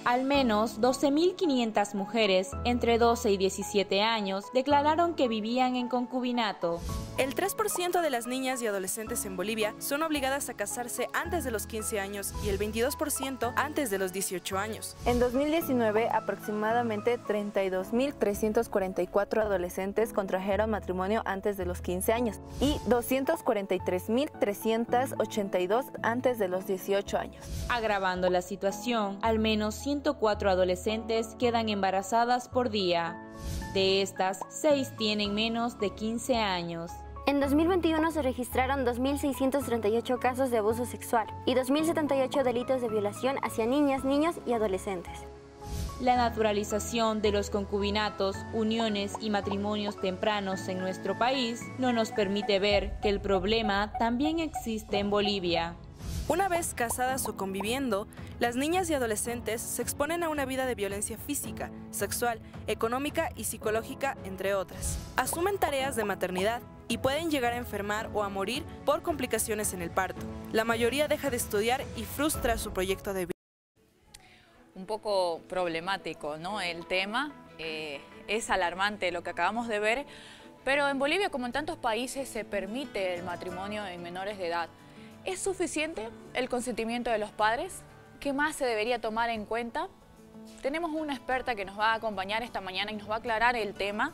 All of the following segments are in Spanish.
Al menos 12.500 mujeres entre 12 y 17 años declararon que vivían en concubinato. El 3% de las niñas y adolescentes en Bolivia son obligadas a casarse antes de los 15 años y el 22% antes de los 18 años. En 2019, aproximadamente 32.344 adolescentes contrajeron matrimonio antes de los 15 años y 243.382 antes de los 18 años. Agravando la situación, al menos 104 adolescentes quedan embarazadas por día. De estas, 6 tienen menos de 15 años. En 2021 se registraron 2.638 casos de abuso sexual y 2.078 delitos de violación hacia niñas, niños y adolescentes. La naturalización de los concubinatos, uniones y matrimonios tempranos en nuestro país no nos permite ver que el problema también existe en Bolivia. Una vez casadas o conviviendo, las niñas y adolescentes se exponen a una vida de violencia física, sexual, económica y psicológica, entre otras. Asumen tareas de maternidad y pueden llegar a enfermar o a morir por complicaciones en el parto. La mayoría deja de estudiar y frustra su proyecto de vida. Un poco problemático, ¿no? El tema es alarmante lo que acabamos de ver, pero en Bolivia, como en tantos países, se permite el matrimonio en menores de edad. ¿Es suficiente el consentimiento de los padres? ¿Qué más se debería tomar en cuenta? Tenemos una experta que nos va a acompañar esta mañana y nos va a aclarar el tema.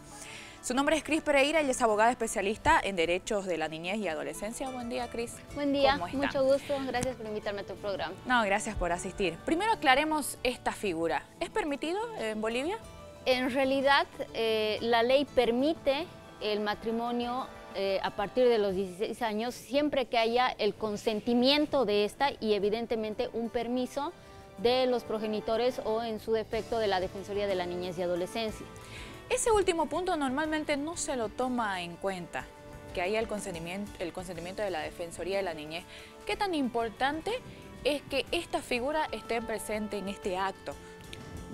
Su nombre es Cris Pereira, ella es abogada especialista en derechos de la niñez y adolescencia. Buen día, Cris. Buen día, ¿Cómo está? mucho gusto. Gracias por invitarme a tu programa. No, gracias por asistir. Primero aclaremos esta figura. ¿Es permitido en Bolivia? En realidad, la ley permite el matrimonio a partir de los 16 años, siempre que haya el consentimiento de esta y evidentemente un permiso de los progenitores o en su defecto de la Defensoría de la Niñez y Adolescencia. Ese último punto normalmente no se lo toma en cuenta, que haya el consentimiento de la Defensoría de la Niñez. ¿Qué tan importante es que esta figura esté presente en este acto?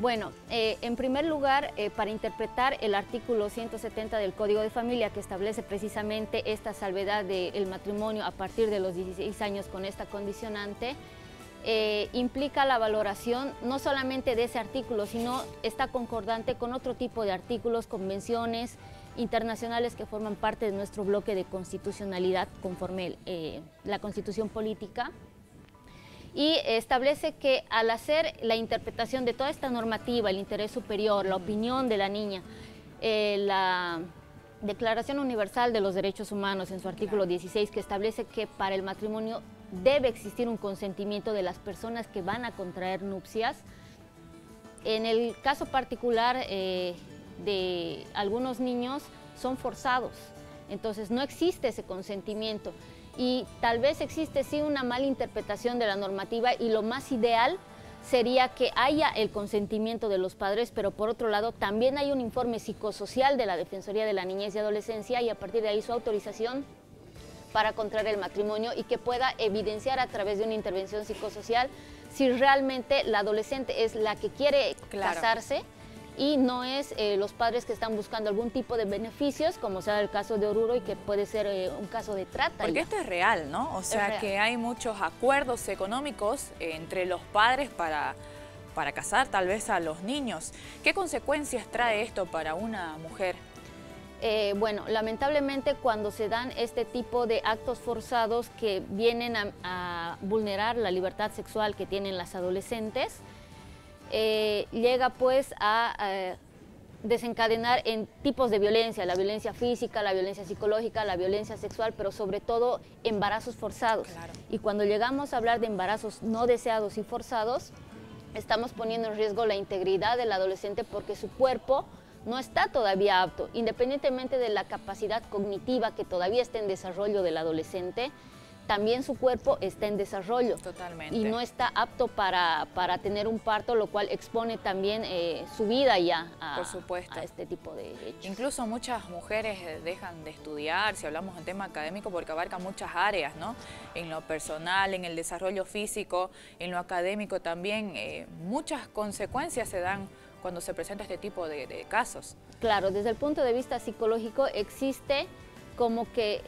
Bueno, en primer lugar, para interpretar el artículo 170 del Código de Familia, que establece precisamente esta salvedad del matrimonio a partir de los 16 años con esta condicionante, implica la valoración no solamente de ese artículo, sino está concordante con otro tipo de artículos, convenciones internacionales que forman parte de nuestro bloque de constitucionalidad conforme la Constitución Política. Y establece que al hacer la interpretación de toda esta normativa, el interés superior, la opinión de la niña, la Declaración Universal de los Derechos Humanos en su artículo 16, que establece que para el matrimonio debe existir un consentimiento de las personas que van a contraer nupcias. En el caso particular de algunos niños son forzados, entonces no existe ese consentimiento. Y tal vez existe sí una mala interpretación de la normativa y lo más ideal sería que haya el consentimiento de los padres, pero por otro lado también hay un informe psicosocial de la Defensoría de la Niñez y Adolescencia y a partir de ahí su autorización para contraer el matrimonio y que pueda evidenciar a través de una intervención psicosocial si realmente la adolescente es la que quiere casarse y no es los padres que están buscando algún tipo de beneficios, como sea el caso de Oruro y que puede ser un caso de trata. Porque esto es real, ¿no? O sea, que hay muchos acuerdos económicos entre los padres para casar tal vez a los niños. ¿Qué consecuencias trae esto para una mujer? Bueno, lamentablemente cuando se dan este tipo de actos forzados que vienen a vulnerar la libertad sexual que tienen las adolescentes, llega pues a desencadenar en tipos de violencia, la violencia física, la violencia psicológica, la violencia sexual, pero sobre todo embarazos forzados. Claro. Y cuando llegamos a hablar de embarazos no deseados y forzados, estamos poniendo en riesgo la integridad del adolescente porque su cuerpo no está todavía apto, independientemente de la capacidad cognitiva que todavía está en desarrollo del adolescente, también su cuerpo está en desarrollo. Totalmente. Y no está apto para tener un parto, lo cual expone también su vida ya Por supuesto. A este tipo de hechos. Incluso muchas mujeres dejan de estudiar, si hablamos en tema académico, porque abarca muchas áreas, ¿no? En lo personal, en el desarrollo físico, en lo académico también, muchas consecuencias se dan cuando se presenta este tipo de casos. Claro, desde el punto de vista psicológico existe como que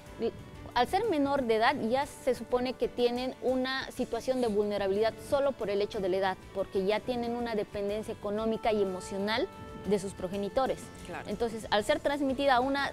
al ser menor de edad ya se supone que tienen una situación de vulnerabilidad solo por el hecho de la edad, porque ya tienen una dependencia económica y emocional de sus progenitores. Claro. Entonces, al ser transmitida a una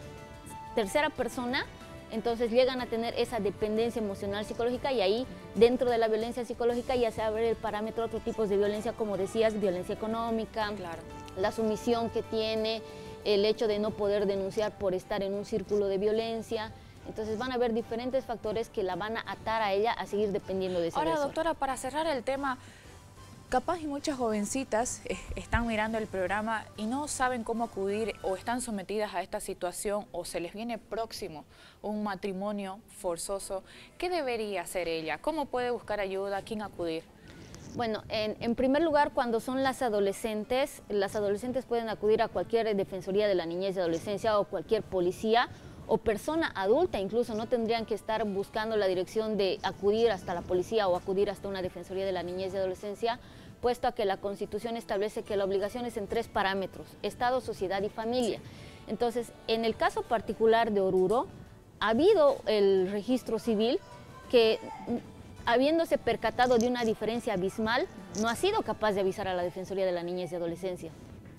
tercera persona, entonces llegan a tener esa dependencia emocional psicológica y ahí dentro de la violencia psicológica ya se abre el parámetro de otros tipos de violencia, como decías, violencia económica, claro, la sumisión que tiene, el hecho de no poder denunciar por estar en un círculo de violencia. Entonces van a haber diferentes factores que la van a atar a ella a seguir dependiendo de ese agresor. Ahora, doctora, para cerrar el tema, capaz y muchas jovencitas están mirando el programa y no saben cómo acudir o están sometidas a esta situación o se les viene próximo un matrimonio forzoso. ¿Qué debería hacer ella? ¿Cómo puede buscar ayuda? ¿A quién acudir? Bueno, en primer lugar, cuando son las adolescentes pueden acudir a cualquier defensoría de la niñez y adolescencia o cualquier policía o persona adulta, incluso no tendrían que estar buscando la dirección de acudir hasta la policía o acudir hasta una defensoría de la niñez y adolescencia, puesto a que la Constitución establece que la obligación es en 3 parámetros: Estado, sociedad y familia. Entonces, en el caso particular de Oruro, ha habido el registro civil que, habiéndose percatado de una diferencia abismal, no ha sido capaz de avisar a la Defensoría de la Niñez y Adolescencia.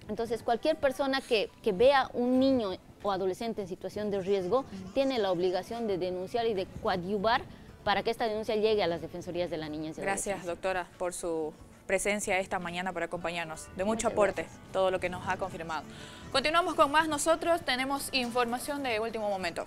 Entonces, cualquier persona que vea un niño o adolescente en situación de riesgo tiene la obligación de denunciar y de coadyuvar para que esta denuncia llegue a las Defensorías de la Niñez y Adolescencia. Gracias, doctora, por su presencia esta mañana para acompañarnos. De mucho aporte, todo lo que nos ha confirmado. Continuamos con más. Nosotros tenemos información de último momento.